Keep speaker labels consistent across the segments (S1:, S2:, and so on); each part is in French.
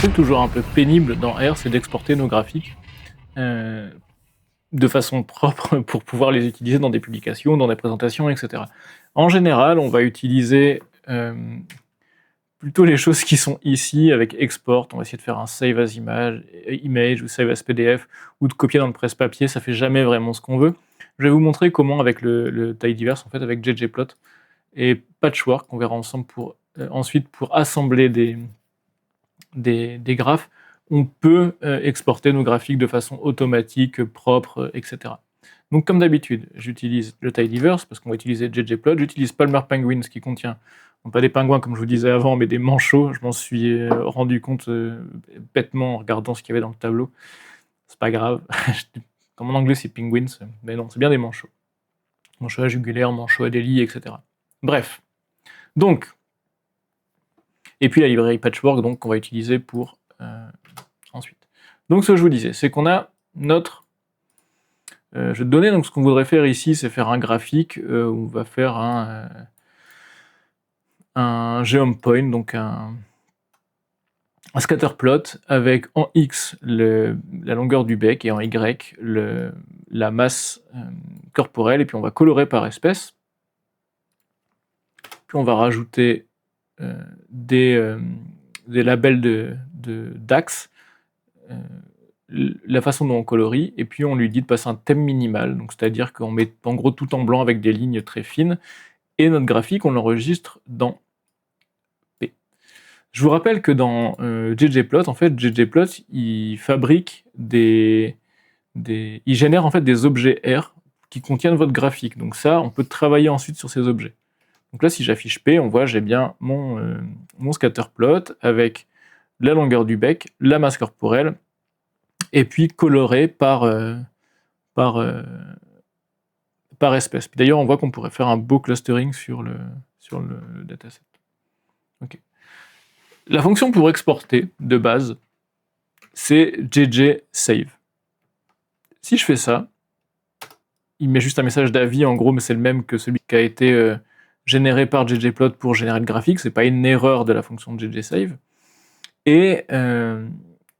S1: truc toujours un peu pénible dans R, c'est d'exporter nos graphiques de façon propre pour pouvoir les utiliser dans des publications, dans des présentations, etc. En général, on va utiliser plutôt les choses qui sont ici avec export. On va essayer de faire un save as image ou save as PDF ou de copier dans le presse-papier. Ça fait jamais vraiment ce qu'on veut. Je vais vous montrer comment avec le tidyverse, en fait, avec ggplot et patchwork, on verra ensemble pour ensuite pour assembler des graphes, on peut exporter nos graphiques de façon automatique, propre, etc. Donc comme d'habitude, j'utilise le tidyverse parce qu'on va utiliser ggplot. J'utilise Palmer Penguins qui contient, non pas des pingouins comme je vous disais avant, mais des manchots. Je m'en suis rendu compte bêtement en regardant ce qu'il y avait dans le tableau. C'est pas grave. Comme en anglais c'est penguins, mais non, c'est bien des manchots. Manchots à jugulaire, manchots à délit, etc. Bref. Donc, et puis la librairie Patchwork donc, qu'on va utiliser pour ensuite. Donc ce que je vous disais, c'est qu'on a notre... je vais te donner donc, ce qu'on voudrait faire ici, c'est faire un graphique où on va faire un geomepoint, donc un scatterplot avec en X la longueur du bec et en Y la masse corporelle, et puis on va colorer par espèce. Puis on va rajouter des labels d'axes, la façon dont on colorie, et puis on lui dit de passer un thème minimal, donc c'est-à-dire qu'on met en gros tout en blanc avec des lignes très fines, et notre graphique on l'enregistre dans P. Je vous rappelle que dans ggplot, en fait, ggplot il fabrique il génère en fait des objets R qui contiennent votre graphique, donc ça on peut travailler ensuite sur ces objets. Donc là, si j'affiche P, on voit j'ai bien mon scatterplot avec la longueur du bec, la masse corporelle, et puis coloré par espèce. D'ailleurs, on voit qu'on pourrait faire un beau clustering sur le dataset. Okay. La fonction pour exporter, de base, c'est ggsave. Si je fais ça, il met juste un message d'avis, en gros, mais c'est le même que celui qui a été généré par ggplot pour générer le graphique, c'est pas une erreur de la fonction de ggsave. Et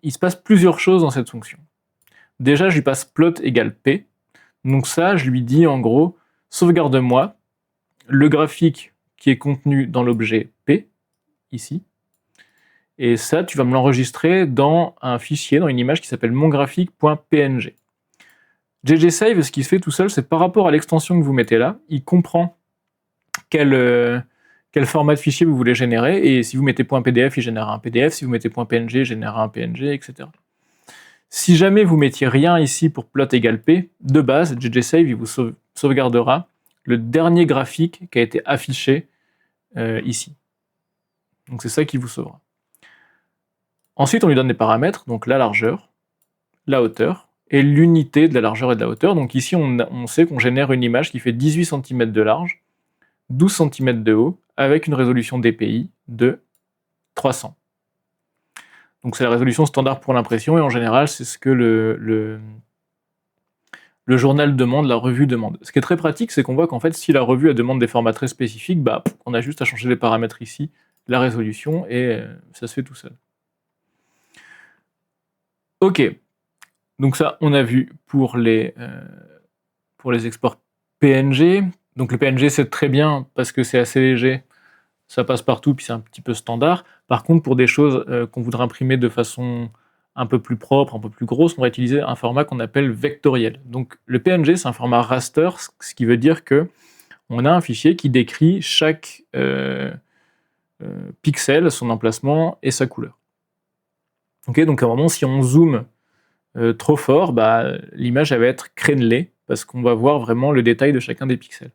S1: il se passe plusieurs choses dans cette fonction. Déjà, je lui passe plot égale p. Donc ça, je lui dis en gros, sauvegarde-moi le graphique qui est contenu dans l'objet p, ici. Et ça, tu vas me l'enregistrer dans un fichier, dans une image qui s'appelle mongraphique.png. ggsave, ce qui se fait tout seul, c'est par rapport à l'extension que vous mettez là, il comprend quel format de fichier vous voulez générer, et si vous mettez .pdf, il génère un PDF, si vous mettez .png, il génère un PNG, etc. Si jamais vous mettiez rien ici pour plot égale p, de base, ggsave il vous sauvegardera le dernier graphique qui a été affiché ici. Donc c'est ça qui vous sauvera. Ensuite, on lui donne des paramètres, donc la largeur, la hauteur, et l'unité de la largeur et de la hauteur. Donc ici, on sait qu'on génère une image qui fait 18 cm de large, 12 cm de haut, avec une résolution DPI de 300. Donc c'est la résolution standard pour l'impression, et en général, c'est ce que le journal demande, la revue demande. Ce qui est très pratique, c'est qu'on voit qu'en fait, si la revue elle demande des formats très spécifiques, on a juste à changer les paramètres ici, la résolution, et ça se fait tout seul. Ok, donc ça, on a vu pour les exports PNG. Donc le PNG, c'est très bien parce que c'est assez léger, ça passe partout, puis c'est un petit peu standard. Par contre, pour des choses qu'on voudrait imprimer de façon un peu plus propre, un peu plus grosse, on va utiliser un format qu'on appelle vectoriel. Donc le PNG, c'est un format raster, ce qui veut dire que on a un fichier qui décrit chaque pixel, son emplacement et sa couleur. Okay, donc à un moment, si on zoome trop fort, l'image va être crénelée, parce qu'on va voir vraiment le détail de chacun des pixels.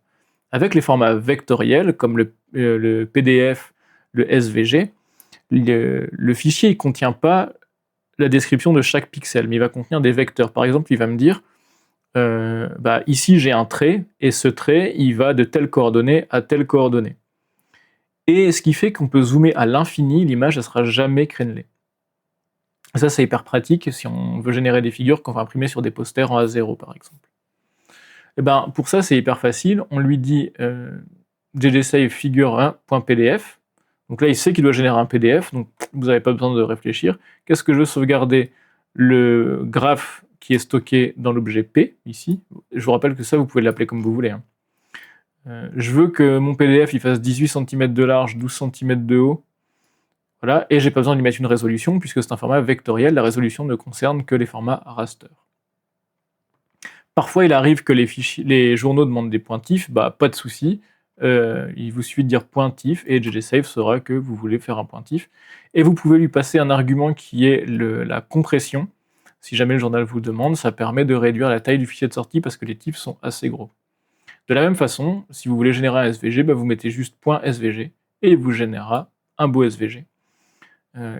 S1: Avec les formats vectoriels, comme le PDF, le SVG, le fichier ne contient pas la description de chaque pixel, mais il va contenir des vecteurs. Par exemple, il va me dire, ici j'ai un trait, et ce trait, il va de telle coordonnée à telle coordonnée. Et ce qui fait qu'on peut zoomer à l'infini, l'image ne sera jamais crénelée. Ça, c'est hyper pratique si on veut générer des figures qu'on va imprimer sur des posters en A0, par exemple. Et pour ça, c'est hyper facile. On lui dit ggsave figure1.pdf. Donc là, il sait qu'il doit générer un PDF, donc vous n'avez pas besoin de réfléchir. Qu'est-ce que je veux sauvegarder? Le graphe qui est stocké dans l'objet P, ici. Je vous rappelle que ça, vous pouvez l'appeler comme vous voulez. Je veux que mon PDF il fasse 18 cm de large, 12 cm de haut. Voilà, et j'ai pas besoin d'y mettre une résolution, puisque c'est un format vectoriel, la résolution ne concerne que les formats raster. Parfois, il arrive que les journaux demandent des pointifs, pas de souci. Il vous suffit de dire pointif et GGSave saura que vous voulez faire un pointif. Et vous pouvez lui passer un argument qui est la compression. Si jamais le journal vous demande, ça permet de réduire la taille du fichier de sortie parce que les types sont assez gros. De la même façon, si vous voulez générer un SVG, vous mettez juste .svg et il vous générera un beau SVG.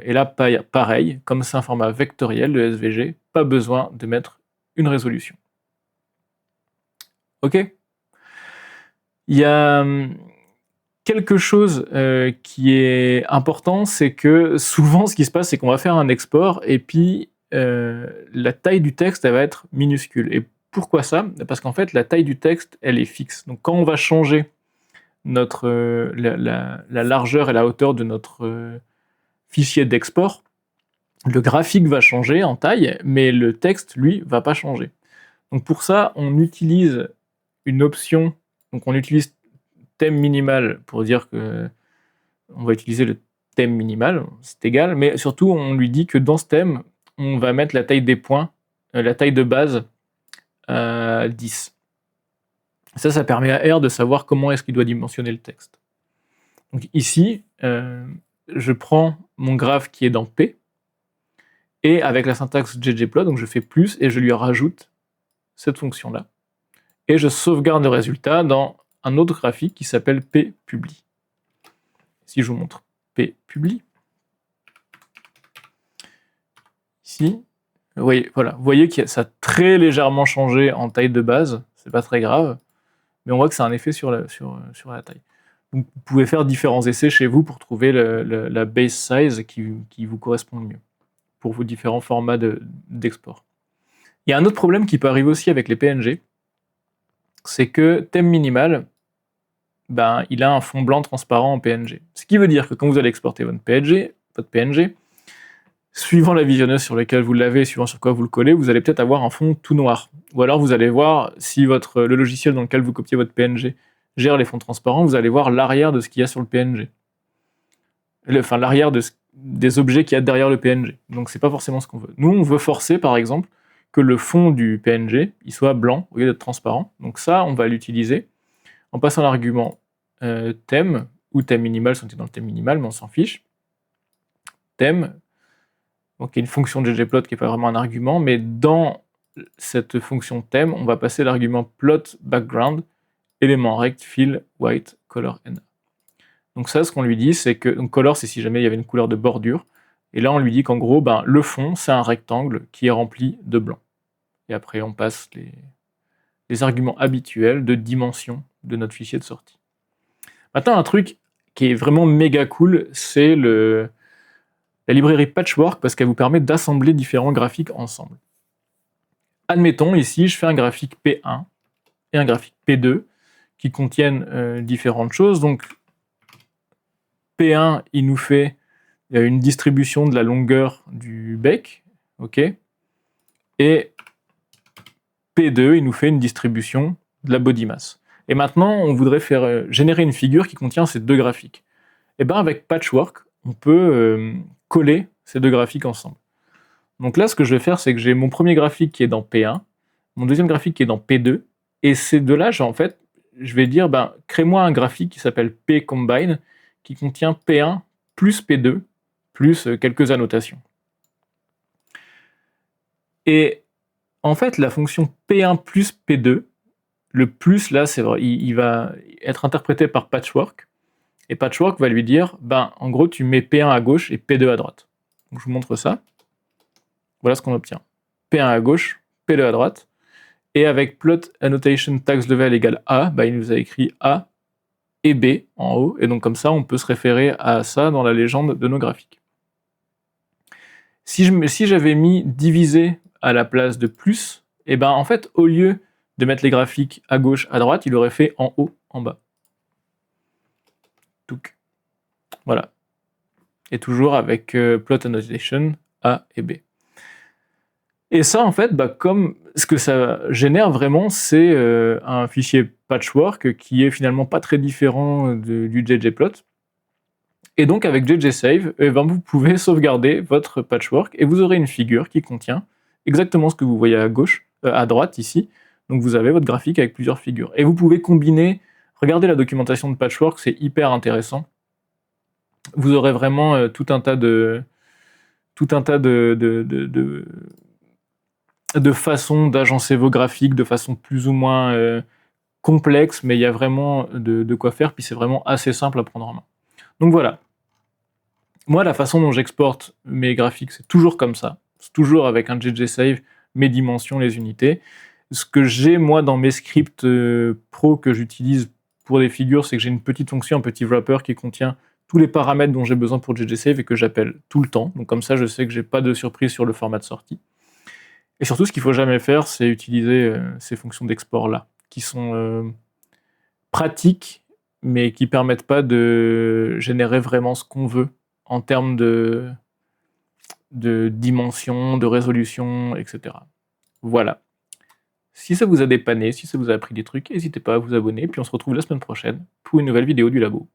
S1: Et là, pareil, comme c'est un format vectoriel, le SVG, pas besoin de mettre une résolution. Ok? Il y a quelque chose qui est important, c'est que souvent ce qui se passe, c'est qu'on va faire un export et puis la taille du texte, elle va être minuscule. Et pourquoi ça? Parce qu'en fait, la taille du texte, elle est fixe. Donc quand on va changer la largeur et la hauteur de notre fichier d'export, le graphique va changer en taille, mais le texte, lui, va pas changer. Donc pour ça, on utilise une option, donc on utilise thème minimal pour dire que on va utiliser le thème minimal, c'est égal, mais surtout on lui dit que dans ce thème, on va mettre la taille des points, la taille de base à 10. Ça permet à R de savoir comment est-ce qu'il doit dimensionner le texte. Donc ici, je prends mon graphe qui est dans P, et avec la syntaxe ggplot, donc je fais plus et je lui rajoute cette fonction-là. Et je sauvegarde le résultat dans un autre graphique qui s'appelle ppubli. Si je vous montre ppubli, ici, vous voyez que ça a très légèrement changé en taille de base, c'est pas très grave, mais on voit que ça a un effet sur la taille. Donc, vous pouvez faire différents essais chez vous pour trouver la base size qui vous correspond le mieux, pour vos différents formats d'export. Il y a un autre problème qui peut arriver aussi avec les PNG, c'est que thème minimal, il a un fond blanc transparent en PNG. Ce qui veut dire que quand vous allez exporter votre PNG, suivant la visionneuse sur laquelle vous l'avez, suivant sur quoi vous le collez, vous allez peut-être avoir un fond tout noir. Ou alors vous allez voir, si le logiciel dans lequel vous copiez votre PNG gère les fonds transparents, vous allez voir l'arrière de ce qu'il y a sur le PNG. Enfin, l'arrière des objets qu'il y a derrière le PNG. Donc c'est pas forcément ce qu'on veut. Nous, on veut forcer, par exemple, que le fond du PNG il soit blanc au lieu d'être transparent. Donc ça, on va l'utiliser en passant l'argument thème ou thème minimal, si on est dans le thème minimal, mais on s'en fiche. Thème, donc il y a une fonction de ggplot qui n'est pas vraiment un argument, mais dans cette fonction thème, on va passer l'argument plot background, élément rect, fill, white, color, NA. Donc ça, ce qu'on lui dit, c'est que donc color, c'est si jamais il y avait une couleur de bordure, et là on lui dit qu'en gros, le fond, c'est un rectangle qui est rempli de blanc. Et après, on passe les arguments habituels de dimension de notre fichier de sortie. Maintenant, un truc qui est vraiment méga cool, c'est la librairie Patchwork, parce qu'elle vous permet d'assembler différents graphiques ensemble. Admettons, ici, je fais un graphique P1 et un graphique P2 qui contiennent différentes choses. Donc, P1, il nous fait une distribution de la longueur du bec, ok, et P2, il nous fait une distribution de la body mass. Et maintenant, on voudrait faire générer une figure qui contient ces deux graphiques. Et bien, avec Patchwork, on peut coller ces deux graphiques ensemble. Donc là, ce que je vais faire, c'est que j'ai mon premier graphique qui est dans P1, mon deuxième graphique qui est dans P2, et ces deux-là, je vais dire, crée-moi un graphique qui s'appelle pCombine, qui contient P1 plus P2, plus quelques annotations. Et en fait, la fonction P1 plus P2, le plus là, c'est vrai, il va être interprété par Patchwork, et Patchwork va lui dire, en gros, tu mets P1 à gauche et P2 à droite. Donc je vous montre ça. Voilà ce qu'on obtient. P1 à gauche, P2 à droite. Et avec plot annotation tags level égale A, il nous a écrit A et B en haut. Et donc comme ça, on peut se référer à ça dans la légende de nos graphiques. Si j'avais mis divisé à la place de plus, en fait, au lieu de mettre les graphiques à gauche, à droite, il aurait fait en haut, en bas. Donc, voilà. et toujours avec plot annotation A et B. Et ça, en fait, comme ce que ça génère vraiment, c'est un fichier patchwork qui est finalement pas très différent du ggplot. Et donc, avec ggsave, vous pouvez sauvegarder votre patchwork et vous aurez une figure qui contient exactement ce que vous voyez à gauche, à droite ici. Donc, vous avez votre graphique avec plusieurs figures. Et vous pouvez combiner. Regardez la documentation de patchwork, c'est hyper intéressant. Vous aurez vraiment tout un tas de façons d'agencer vos graphiques de façon plus ou moins complexe, mais il y a vraiment de quoi faire, puis c'est vraiment assez simple à prendre en main. Donc voilà. Moi, la façon dont j'exporte mes graphiques, c'est toujours comme ça. C'est toujours avec un ggsave, mes dimensions, les unités. Ce que j'ai, moi, dans mes scripts pro que j'utilise pour des figures, c'est que j'ai une petite fonction, un petit wrapper qui contient tous les paramètres dont j'ai besoin pour ggsave et que j'appelle tout le temps. Donc comme ça, je sais que j'ai pas de surprise sur le format de sortie. Et surtout, ce qu'il faut jamais faire, c'est utiliser ces fonctions d'export-là, qui sont pratiques, mais qui permettent pas de générer vraiment ce qu'on veut en termes de dimension, de résolution, etc. Voilà. Si ça vous a dépanné, si ça vous a appris des trucs, n'hésitez pas à vous abonner, puis on se retrouve la semaine prochaine pour une nouvelle vidéo du labo.